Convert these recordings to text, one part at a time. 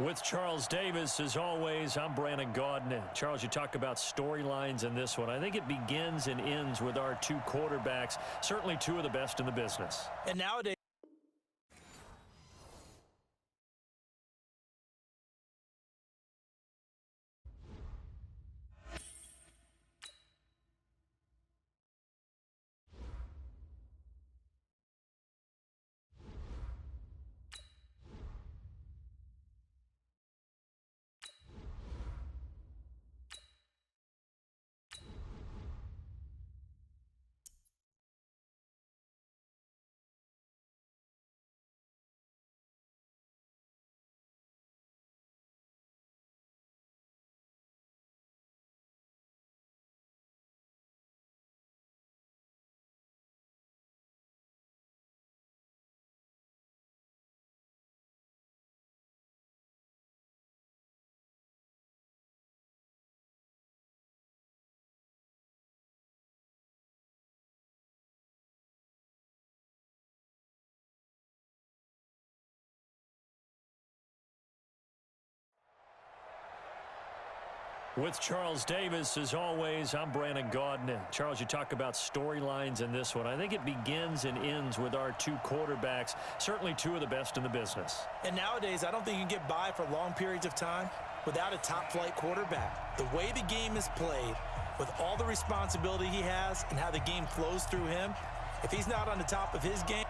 With Charles Davis, as always, I'm Brandon Gaudin. Charles, you talk about storylines in this one. I think it begins and ends with our two quarterbacks, certainly two of the best in the business. And nowadays, With Charles Davis, as always, I'm Brandon Gaudin. Charles, you talk about storylines in this one. I think it begins and ends with our two quarterbacks, certainly two of the best in the business. And nowadays, I don't think you can get by for long periods of time without a top-flight quarterback. The way the game is played, with all the responsibility he has and how the game flows through him, if he's not on the top of his game,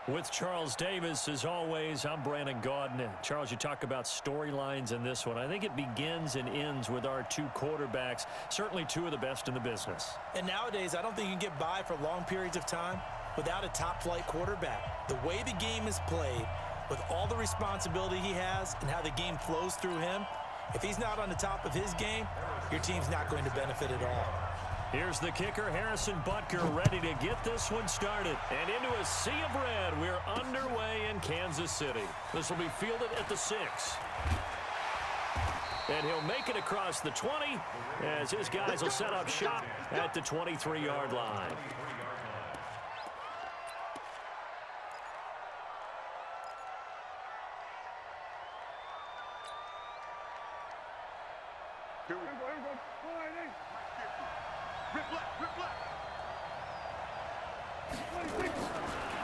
With Charles Davis, as always, I'm Brandon Gaudin. Charles, you talk about storylines in this one. I think it begins and ends with our two quarterbacks, certainly two of the best in the business. and nowadays, I don't think you can get by for long periods of time without a top-flight quarterback. The way the game is played, with all the responsibility he has and how the game flows through him, if he's not on the top of his game, your team's not going to benefit at all. Here's the kicker, Harrison Butker, ready to get this one started. And into a sea of red, we're underway in Kansas City. This will be fielded at the 6. And he'll make it across the 20 as his guys will set up shop at the 23-yard line.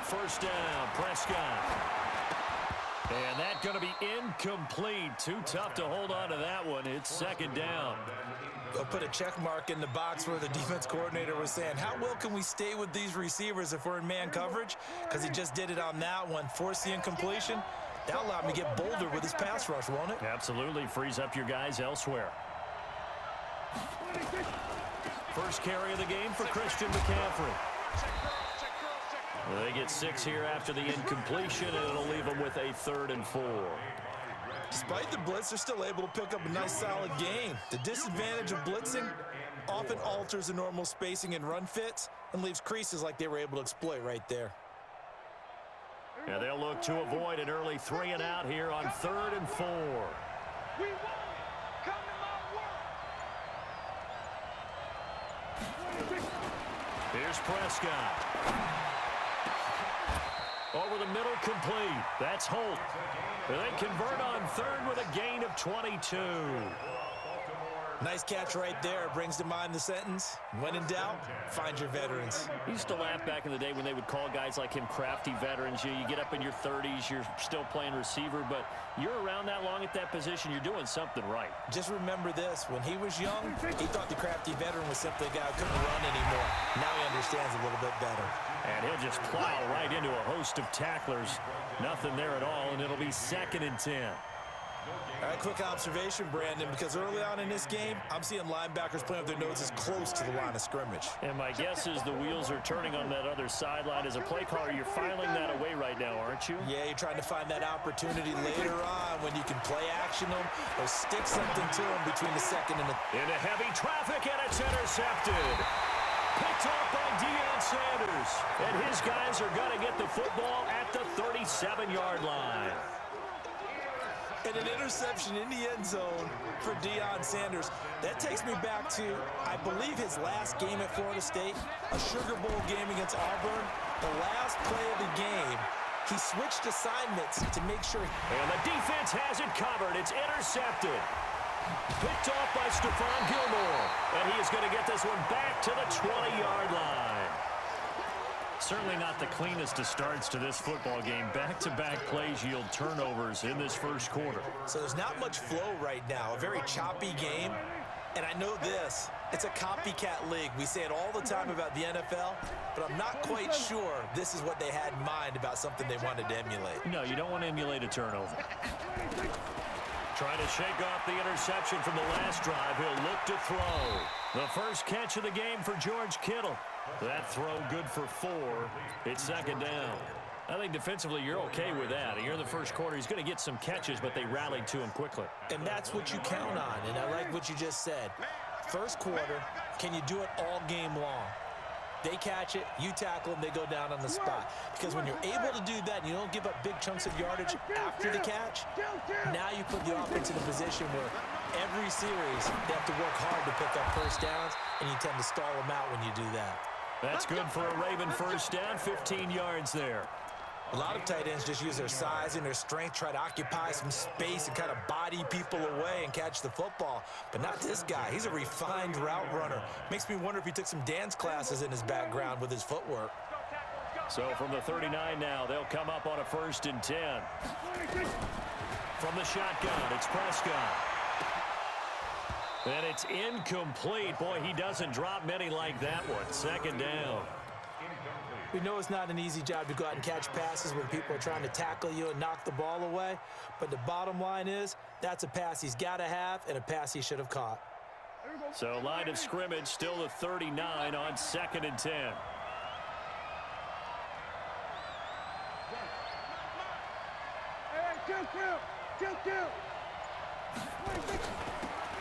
First down, Prescott. And that's going to be incomplete. Too tough to hold on to that one. It's second down. They'll put a check mark in the box where the defense coordinator was saying, how well can we stay with these receivers if we're in man coverage? Because he just did it on that one. Force the incompletion. That'll allow him to get bolder with his pass rush, won't it? Absolutely. Frees up your guys elsewhere. First carry of the game for Christian McCaffrey. They get 6 here after the incompletion, and it'll leave them with a 3rd and 4. Despite the blitz, they're still able to pick up a nice, solid gain. The disadvantage of blitzing often alters the normal spacing and run fits and leaves creases like they were able to exploit right there. And they'll look to avoid an early 3 and out here on 3rd and 4. We won. Come to my work. Here's Prescott. Over the middle, complete. That's Holt. They convert on 3rd with a gain of 22. Nice catch right there. Brings to mind the sentence, when in doubt, find your veterans. I used to laugh back in the day when they would call guys like him crafty veterans. You get up in your 30s, you're still playing receiver, but you're around that long at that position, you're doing something right. Just remember this. When he was young, he thought the crafty veteran was simply a guy who couldn't run anymore. Now he understands a little bit better. And he'll just plow right into a host of tacklers. Nothing there at all, and it'll be 2nd and 10. All right, quick observation, Brandon, because early on in this game, I'm seeing linebackers playing with their noses close to the line of scrimmage. And my guess is the wheels are turning on that other sideline. As a play caller, you're filing that away right now, aren't you? Yeah, you're trying to find that opportunity later on when you can play action them or stick something to them between the 2nd and the... Into heavy traffic, and it's intercepted. Picked off by Deion Sanders. And his guys are going to get the football at the 37-yard line. And an interception in the end zone for Deion Sanders. That takes me back to, I believe, his last game at Florida State, a Sugar Bowl game against Auburn. The last play of the game, he switched assignments to make sure. And the defense has it covered. It's intercepted. Picked off by Stephon Gilmore. And he is going to get this one back to the 20-yard line. Certainly not the cleanest of starts to this football game. Back-to-back plays yield turnovers in this first quarter. So there's not much flow right now. A very choppy game. And I know this. It's a copycat league. We say it all the time about the NFL, but I'm not quite sure this is what they had in mind about something they wanted to emulate. No, you don't want to emulate a turnover. Trying to shake off the interception from the last drive. He'll look to throw. The first catch of the game for George Kittle. That throw good for 4. It's 2nd down. I think defensively you're okay with that. You're in the first quarter. He's going to get some catches, but they rallied to him quickly. And that's what you count on, and I like what you just said. First quarter, can you do it all game long? They catch it, you tackle them, they go down on the spot. Because when you're able to do that and you don't give up big chunks of yardage after the catch, now you put the offense in a position where every series they have to work hard to pick up first downs, and you tend to stall them out when you do that. That's good for a Raven first down, 15 yards there. A lot of tight ends just use their size and their strength, try to occupy some space and kind of body people away and catch the football. But not this guy. He's a refined route runner. Makes me wonder if he took some dance classes in his background with his footwork. So from the 39 now, they'll come up on a 1st and 10. From the shotgun, it's Prescott. And it's incomplete. Boy, he doesn't drop many like that one. 2nd down. We know it's not an easy job to go out and catch passes when people are trying to tackle you and knock the ball away. But the bottom line is, that's a pass he's got to have and a pass he should have caught. So line of scrimmage, still the 39 on 2nd and 10.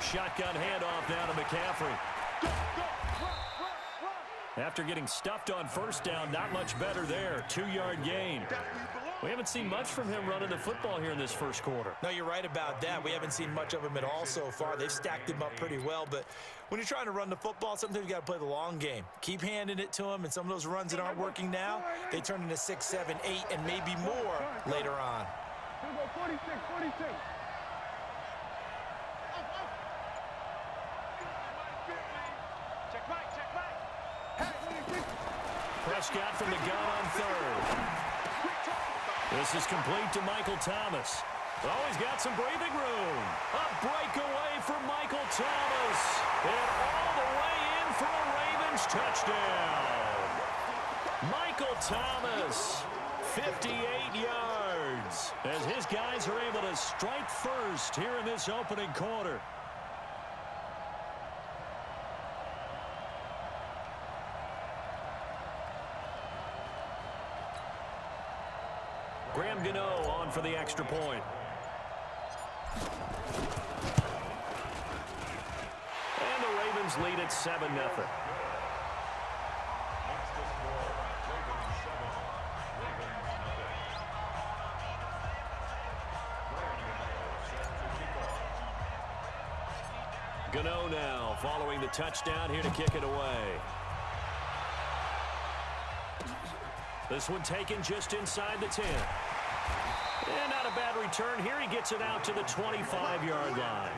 Shotgun handoff now to McCaffrey. After getting stuffed on first down, not much better there. 2-yard gain. We haven't seen much from him running the football here in this first quarter. No, you're right about that. We haven't seen much of him at all so far. They've stacked him up pretty well, but when you're trying to run the football, sometimes you got to play the long game. Keep handing it to him, and some of those runs that aren't working now, they turn into 6, 7, 8, and maybe more later on. 46, 46. Prescott from the gun on 3rd. This is complete to Michael Thomas. Oh, he's got some breathing room. A breakaway for Michael Thomas. And all the way in for a Ravens touchdown. Michael Thomas, 58 yards, as his guys are able to strike first here in this opening quarter. Graham Gano on for the extra point. And the Ravens lead at 7-0. Gano now following the touchdown here to kick it away. This one taken just inside the 10. And not a bad return here. He gets it out to the 25-yard line.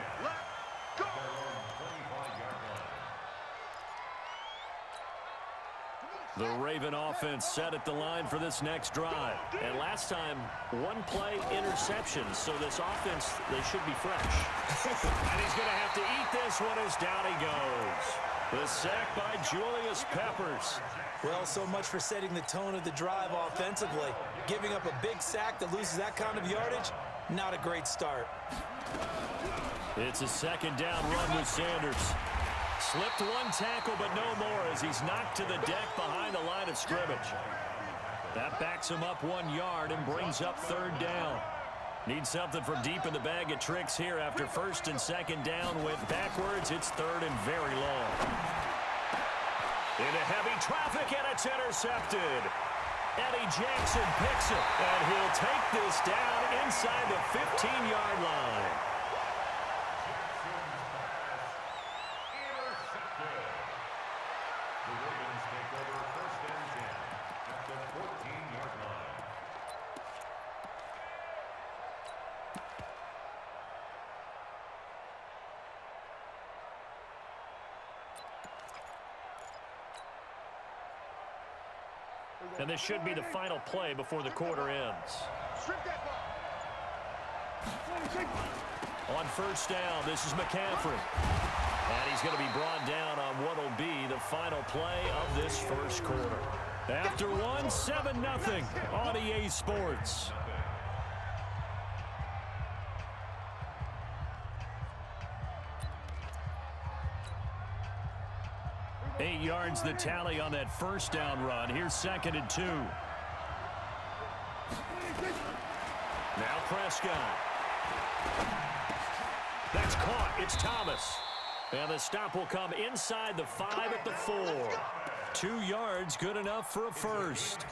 The Raven offense set at the line for this next drive. And last time, one play interception. So this offense, they should be fresh. And he's going to have to eat this one as down he goes. The sack by Julius Peppers. Well, so much for setting the tone of the drive offensively. Giving up a big sack that loses that kind of yardage, not a great start. It's a second down run with Sanders. Slipped one tackle, but no more as he's knocked to the deck behind the line of scrimmage. That backs him up 1 yard and brings up third down. Needs something from deep in the bag of tricks here after first and second down went backwards. It's third and very long. Into heavy traffic, and it's intercepted. Eddie Jackson picks it, and he'll take this down inside the 15-yard line. And this should be the final play before the quarter ends. On first down, this is McCaffrey. And he's going to be brought down on what will be the final play of this first quarter. After one, 7-0 on EA Sports. 8 yards the tally on that first down run. Here's 2nd and 2. Now Prescott. That's caught. It's Thomas. And the stop will come inside the 5 at the 4. 2 yards, good enough for a first.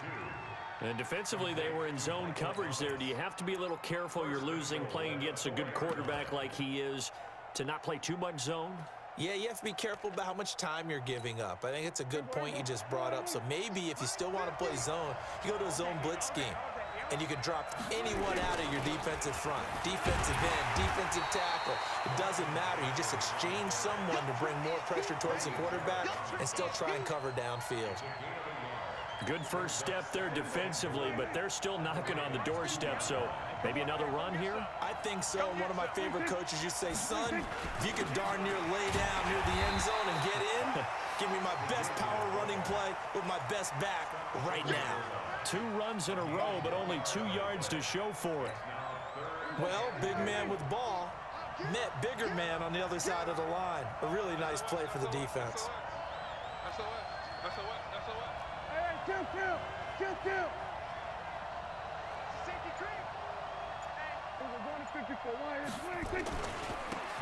And defensively, they were in zone coverage there. Do you have to be a little careful? You're losing, playing against a good quarterback like he is, to not play too much zone? Yeah, you have to be careful about how much time you're giving up. I think it's a good point you just brought up. So maybe if you still want to play zone, you go to a zone blitz scheme. And you can drop anyone out of your defensive front. Defensive end, defensive tackle. It doesn't matter. You just exchange someone to bring more pressure towards the quarterback and still try and cover downfield. Good first step there defensively, but they're still knocking on the doorstep, so maybe another run here? I think so. One of my favorite coaches used to say, son, if you could darn near lay down near the end zone and get in, give me my best power running play with my best back right now. 2 runs in a row, but only 2 yards to show for it. Well, big man with ball met bigger man on the other side of the line. A really nice play for the defense. Kill. Safety cream.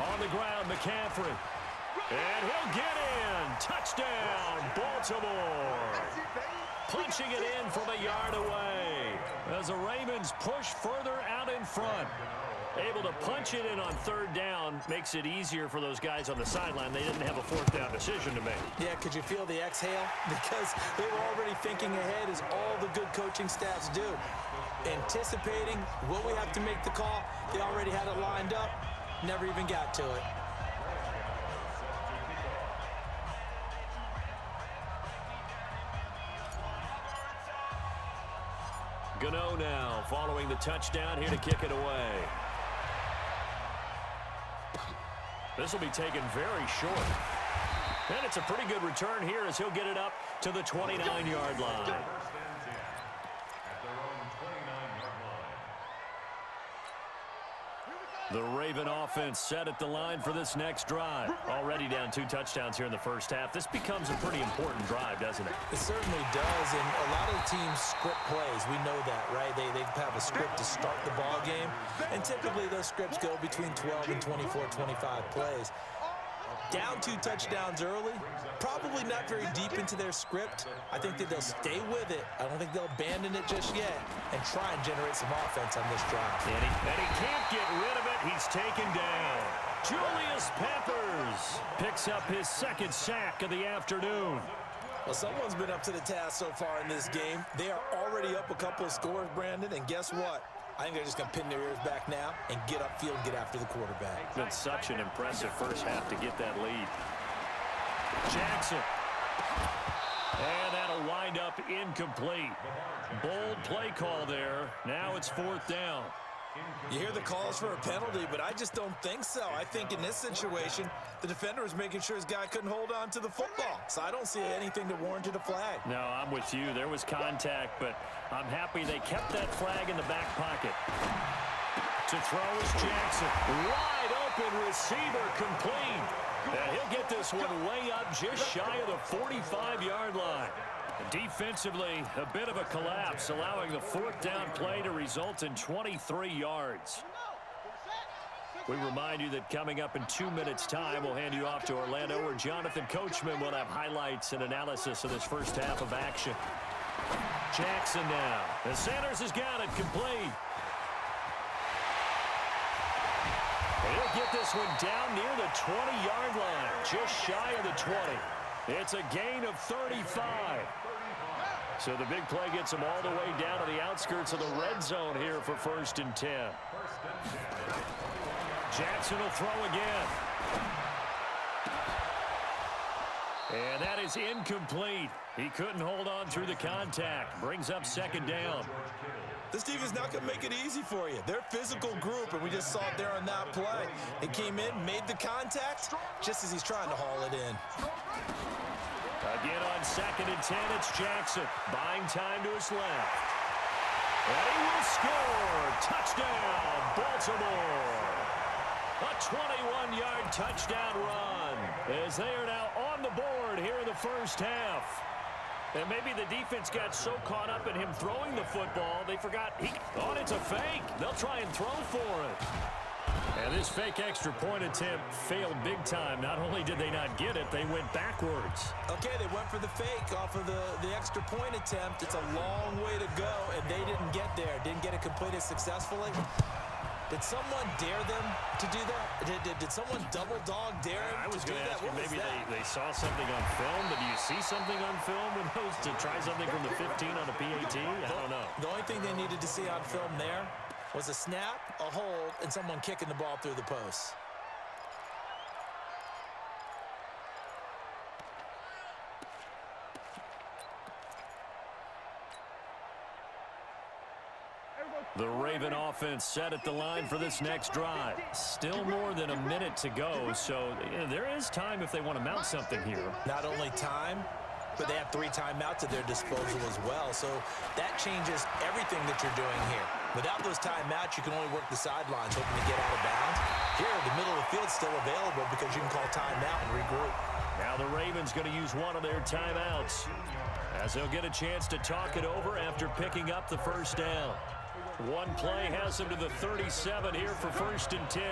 On the ground, McCaffrey. And he'll get in. Touchdown, Baltimore. Punching it in from a yard away as the Ravens push further out in front. Able to punch it in on third down makes it easier for those guys on the sideline. They didn't have a fourth down decision to make. Yeah, could you feel the exhale? Because they were already thinking ahead, as all the good coaching staffs do. Anticipating, will we have to make the call? They already had it lined up, never even got to it. Gano now following the touchdown, here to kick it away. This will be taken very short. And it's a pretty good return here as he'll get it up to the 29-yard line. The Raven offense set at the line for this next drive. Already down 2 touchdowns here in the first half. This becomes a pretty important drive, doesn't it? It certainly does, and a lot of teams script plays. We know that, right? They have a script to start the ball game, and typically those scripts go between 12 and 24, 25 plays. Down 2 touchdowns early, probably not very deep into their script. I think that they'll stay with it. I don't think they'll abandon it just yet and try and generate some offense on this drive. And he can't get rid of it. He's taken down. Julius Peppers picks up his 2nd sack of the afternoon. Well, someone's been up to the task so far in this game. They are already up a couple of scores, Brandon, and guess what? I think they're just going to pin their ears back now and get upfield and get after the quarterback. It's been such an impressive first half to get that lead. Jackson. And that'll that'll wind up incomplete. Bold play call there. Now it's 4th down. You hear the calls for a penalty, but I just don't think so. I think in this situation, the defender was making sure his guy couldn't hold on to the football. So I don't see anything to warrant a flag. No, I'm with you. There was contact, but I'm happy they kept that flag in the back pocket. To throw is Jackson. Wide open receiver, complete. And he'll get this one way up just shy of the 45-yard line. Defensively, a bit of a collapse, allowing the 4th down play to result in 23 yards. We remind you that coming up in 2 minutes' time, we'll hand you off to Orlando, where Jonathan Coachman will have highlights and analysis of this first half of action. Jackson now. And Sanders has got it complete. And he'll get this one down near the 20-yard line, just shy of the 20. It's a gain of 35. So the big play gets him all the way down to the outskirts of the red zone here for 1st and 10. Jackson will throw again. And that is incomplete. He couldn't hold on through the contact. Brings up 2nd down. This team is not going to make it easy for you. They're a physical group, and we just saw it there on that play. He came in, made the contact, just as he's trying to haul it in. Again on 2nd and 10, it's Jackson. Buying time to his left. And he will score. Touchdown, Baltimore. A 21-yard touchdown run as they are now on the board here in the first half. And maybe the defense got so caught up in him throwing the football, they forgot, it's a fake. They'll try and throw for it. And this fake extra point attempt failed big time. Not only did they not get it, they went backwards. Okay, they went for the fake off of the extra point attempt. It's a long way to go, and they didn't get there. Didn't get it completed successfully. Did someone dare them to do that? Did someone double dog dare them I was to do going to that? ask you, What was maybe that? they saw something on film, but do you see something on film with those to try something from the 15 on a PAT? I don't know. The only thing they needed to see on film there was a snap, a hold, and someone kicking the ball through the post. The Raven offense set at the line for this next drive. Still more than a minute to go, so there is time if they want to mount something here. Not only time, but they have 3 timeouts at their disposal as well. So that changes everything that you're doing here. Without those timeouts, you can only work the sidelines, hoping to get out of bounds. Here, the middle of the field's still available because you can call timeout and regroup. Now the Ravens going to use one of their timeouts, as they'll get a chance to talk it over after picking up the first down. One play has them to the 37 here for 1st and 10.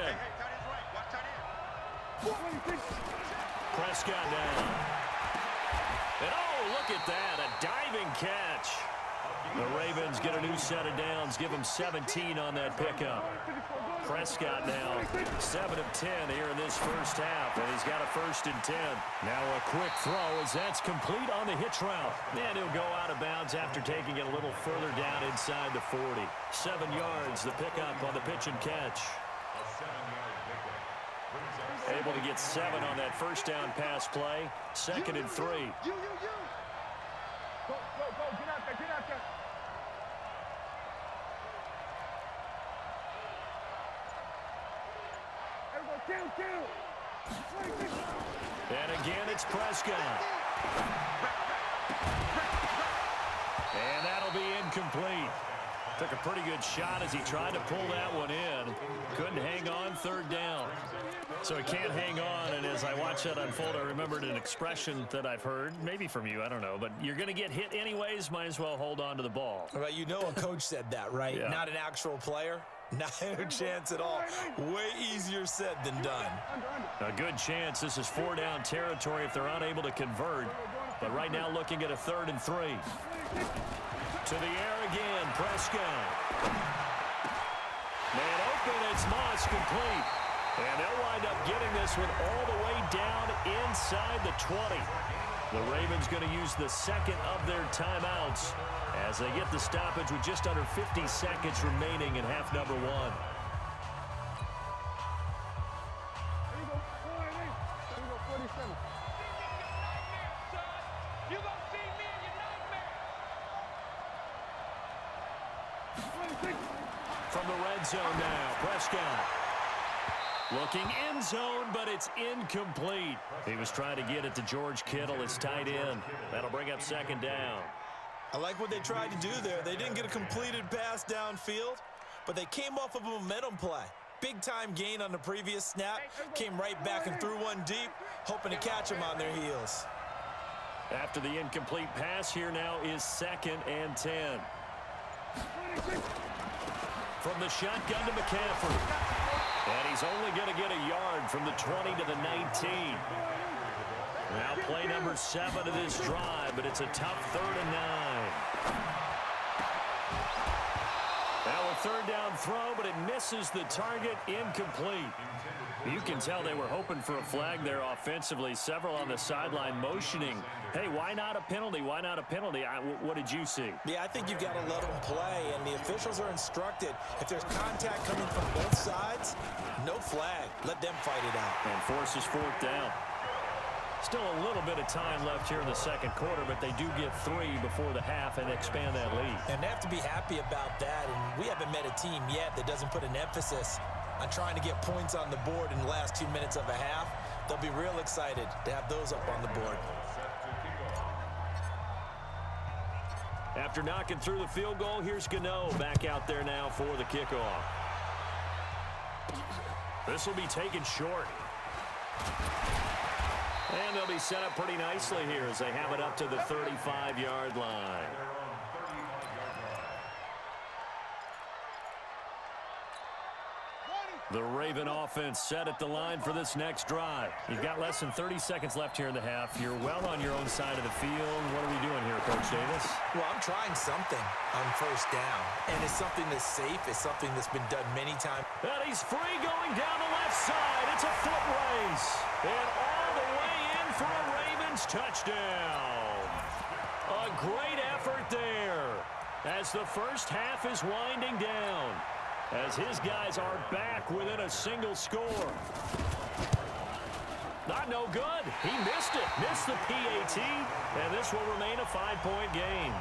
Prescott down. And oh, look at that, a diving catch. The Ravens get a new set of downs, give them 17 on that pickup. Prescott now 7 of 10 here in this first half, and he's got a 1st and 10. Now a quick throw as that's complete on the hitch route. And he'll go out of bounds after taking it a little further down inside the 40. 7 yards, the pickup on the pitch and catch. Able to get 7 on that first down pass play. 2nd and 3. Go, get out there, get out there. Everybody, kill. And again, it's Prescott. And that'll be incomplete. Took a pretty good shot as he tried to pull that one in. Couldn't hang on, 3rd down. So he can't hang on, and as I watch that unfold, I remembered an expression that I've heard, maybe from you, I don't know, but you're going to get hit anyways, might as well hold on to the ball. Well, you know a coach said that, right? Yeah. Not an actual player. Not a chance at all. Way easier said than done. A good chance this is 4-down territory if they're unable to convert. But right now looking at a 3rd and 3. To the air again, Prescott. Man open, it's Moss, complete. And they'll wind up getting this one all the way down inside the 20. The Ravens going to use the 2nd of their timeouts as they get the stoppage with just under 50 seconds remaining in half number 1. There you go, 47. You gonna see me in your From the red zone now, Prescott. Looking end zone, but it's incomplete. He was trying to get it to George Kittle, his tight end. That'll bring up second down. I like what they tried to do there. They didn't get a completed pass downfield, but they came off of a momentum play. Big-time gain on the previous snap. Came right back and threw one deep, hoping to catch them on their heels. After the incomplete pass, here now is 2nd and 10. From the shotgun to McCaffrey. And he's only going to get a yard from the 20 to the 19. Now play number 7 of this drive, but it's a tough 3rd and 9. Now a 3rd down throw, but it misses the target, incomplete. You can tell they were hoping for a flag there offensively. Several on the sideline motioning. Hey, why not a penalty? Why not a penalty? What did you see? Yeah, I think you've got to let them play, and the officials are instructed. If there's contact coming from both sides, no flag. Let them fight it out. And forces 4th down. Still a little bit of time left here in the 2nd quarter, but they do get 3 before the half and expand that lead. And they have to be happy about that, and we haven't met a team yet that doesn't put an emphasis on trying to get points on the board in the last 2 minutes of a half. They'll be real excited to have those up on the board. After knocking through the field goal, here's Gano back out there now for the kickoff. This will be taken short. And they'll be set up pretty nicely here as they have it up to the 35-yard line. The Raven offense set at the line for this next drive. You've got less than 30 seconds left here in the half. You're well on your own side of the field. What are we doing here, Coach Davis? Well, I'm trying something on 1st down, and it's something that's safe. It's something that's been done many times. And he's free going down the left side. It's a foot race. And all the way in for a Ravens touchdown. A great effort there as the first half is winding down, as his guys are back within a single score. Not no good. He missed it. Missed the PAT, and this will remain a 5-point game.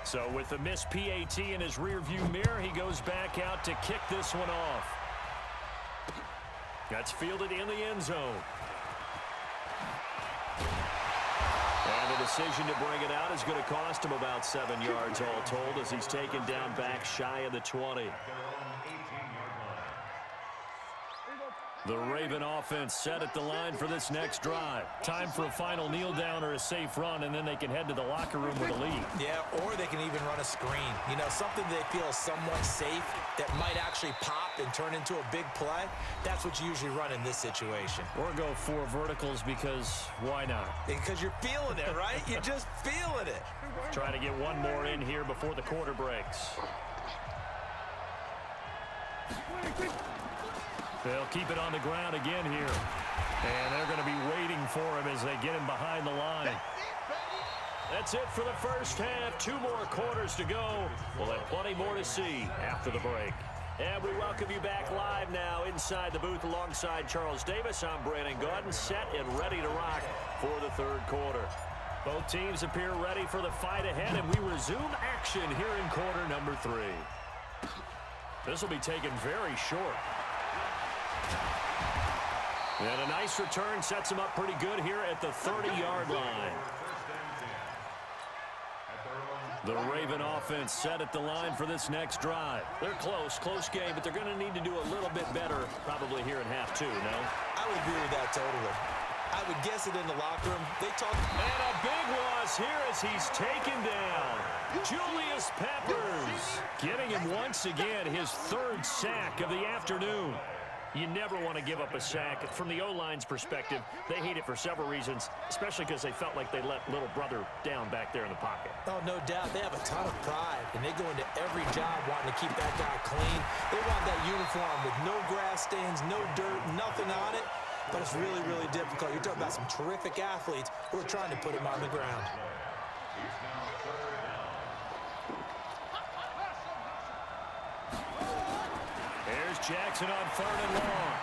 So with the missed PAT in his rearview mirror, he goes back out to kick this one off. That's fielded in the end zone. And the decision to bring it out is going to cost him about 7 yards all told, as he's taken down back shy of the 20. The Raven offense set at the line for this next drive. Time for a final kneel down or a safe run, and then they can head to the locker room with a lead. Yeah, or they can even run a screen. You know, something they feel is somewhat safe that might actually pop and turn into a big play. That's what you usually run in this situation. Or go 4 verticals, because why not? Because you're feeling it, right? You're just feeling it. Trying to get one more in here before the quarter breaks. They'll keep it on the ground again here. And they're going to be waiting for him as they get him behind the line. That's it for the first half. 2 more quarters to go. We'll have plenty more to see after the break. And we welcome you back live now inside the booth alongside Charles Davis. I'm Brandon Gaudin, set and ready to rock for the 3rd quarter. Both teams appear ready for the fight ahead, and we resume action here in quarter number 3. This will be taken very short. And a nice return sets him up pretty good here at the 30-yard line. The Raven offense set at the line for this next drive. They're close game, but they're going to need to do a little bit better probably here in half 2, no? I would agree with that totally. I would guess it in the locker room. They talk. And a big loss here as he's taken down. Julius Peppers getting him once again his 3rd sack of the afternoon. You never want to give up a sack. From the O-line's perspective, they hate it for several reasons, especially because they felt like they let little brother down back there in the pocket. Oh, no doubt. They have a ton of pride, and they go into every job wanting to keep that guy clean. They want that uniform with no grass stains, no dirt, nothing on it. But it's really, really difficult. You're talking about some terrific athletes who are trying to put him on the ground. Here's Jackson on 3rd and long.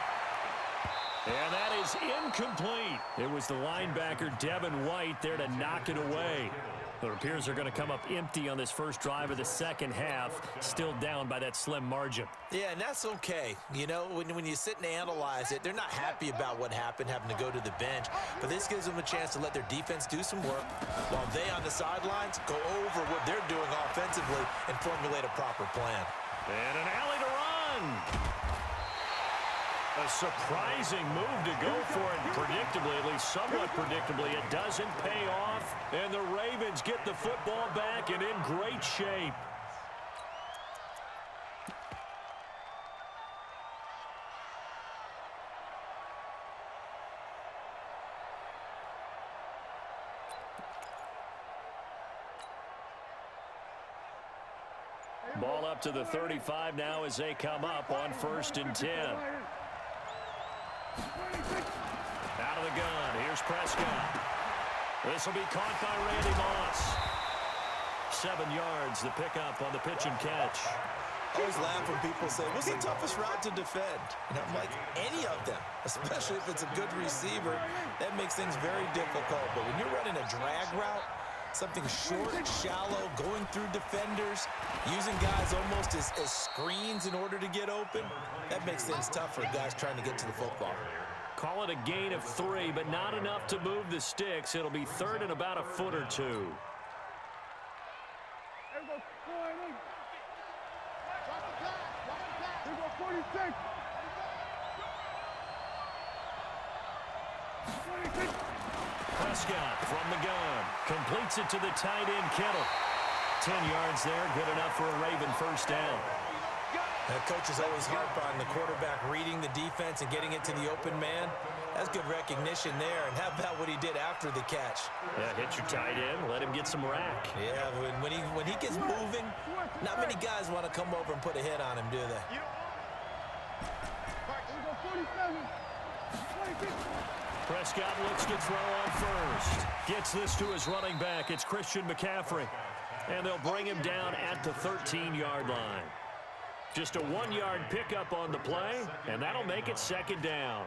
And that is incomplete. It was the linebacker, Devin White, there to knock it away. It appears they're going to come up empty on this first drive of the second half, still down by that slim margin. Yeah, and that's okay. You know, when you sit and analyze it, they're not happy about what happened, having to go to the bench. But this gives them a chance to let their defense do some work while they on the sidelines go over what they're doing offensively and formulate a proper plan. And an alley to run. A surprising move to go for it predictably, at least somewhat predictably. It doesn't pay off, and the Ravens get the football back and in great shape. Ball up to the 35 now as they come up on 1st and 10. Out of the gun. Here's Prescott. This will be caught by Randy Moss. 7 yards, the pickup on the pitch and catch. I always laugh when people say, what's the toughest route to defend? And I'm like, any of them, especially if it's a good receiver. That makes things very difficult. But when you're running a drag route, something short, shallow, going through defenders, using guys almost as screens in order to get open, that makes things tough for guys trying to get to the football. Call it a gain of 3, but not enough to move the sticks. It'll be 3rd and about a foot or 2. There we go, 46. 26. Prescott from the gun. Completes it to the tight end, Kittle. 10 yards there, good enough for a Raven first down. That coach is always harp on the quarterback reading the defense and getting it to the open man. That's good recognition there. And how about what he did after the catch? Yeah, hit your tight end, let him get some rack. Yeah, when he gets moving, not many guys want to come over and put a hit on him, do they? There we go, 47. 26. Prescott looks to throw on first. Gets this to his running back. It's Christian McCaffrey. And they'll bring him down at the 13-yard line. Just a 1-yard pickup on the play, and that'll make it 2nd down.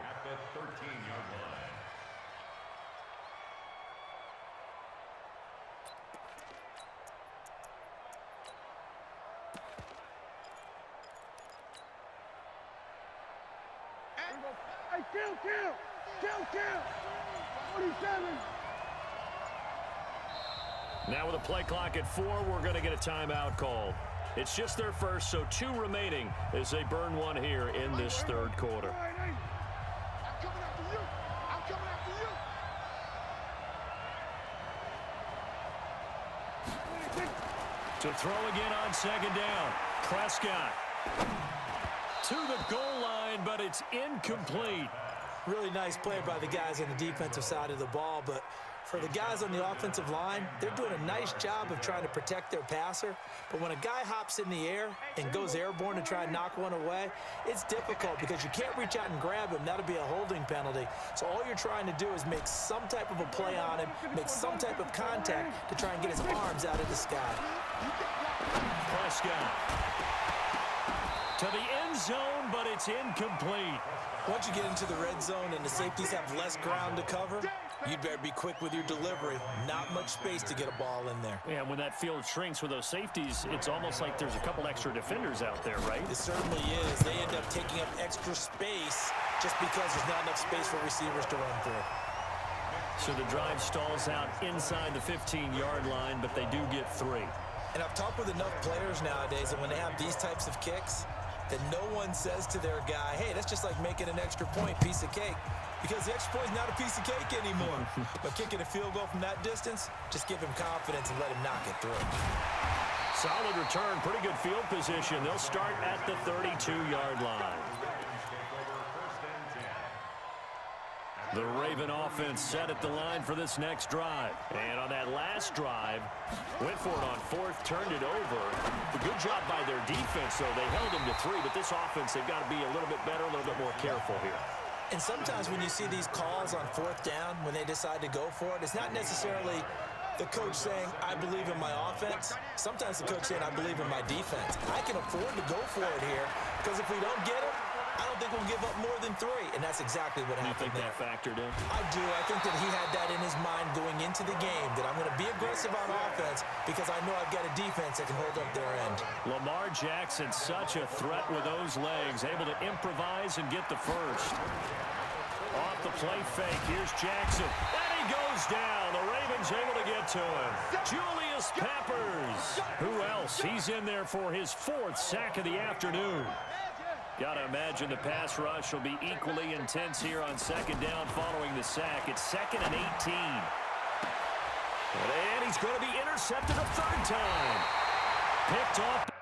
Hey, kill! 47. Now with a play clock at 4, we're going to get a timeout called. It's just their first, so 2 remaining as they burn one here in this 3rd quarter. I'm coming after you. To throw again on 2nd down. Prescott to the goal line, but it's incomplete. Really nice play by the guys on the defensive side of the ball, but for the guys on the offensive line, they're doing a nice job of trying to protect their passer. But when a guy hops in the air and goes airborne to try and knock one away, it's difficult because you can't reach out and grab him. That'll be a holding penalty. So all you're trying to do is make some type of a play on him, make some type of contact to try and get his arms out of the sky. Prescott to the end zone, but it's incomplete. Once you get into the red zone and the safeties have less ground to cover, you'd better be quick with your delivery. Not much space to get a ball in there. Yeah, when that field shrinks with those safeties, it's almost like there's a couple extra defenders out there, right? It certainly is. They end up taking up extra space just because there's not enough space for receivers to run through. So the drive stalls out inside the 15-yard line, but they do get 3. And I've talked with enough players nowadays that when they have these types of kicks, that no one says to their guy, hey, that's just like making an extra point, piece of cake. Because the extra point is not a piece of cake anymore. But kicking a field goal from that distance, just give him confidence and let him knock it through. Solid return, pretty good field position. They'll start at the 32-yard line. The Raven offense set at the line for this next drive. And on that last drive, went for it on 4th, turned it over. A good job by their defense, though. They held them to 3, but this offense, they've got to be a little bit better, a little bit more careful here. And sometimes when you see these calls on 4th down, when they decide to go for it, it's not necessarily the coach saying, I believe in my offense. Sometimes the coach saying, I believe in my defense. I can afford to go for it here because if we don't get it, I don't think we'll give up more than 3, and that's exactly what happened. You think that factored in? I do. I think that he had that in his mind going into the game, that I'm going to be aggressive on offense because I know I've got a defense that can hold up their end. Lamar Jackson, such a threat with those legs, able to improvise and get the first. Off the play fake, here's Jackson, and he goes down. The Ravens able to get to him. Julius Peppers. Who else? He's in there for his 4th sack of the afternoon. Got to imagine the pass rush will be equally intense here on 2nd down following the sack. It's 2nd and 18. And he's going to be intercepted a 3rd time. Picked off.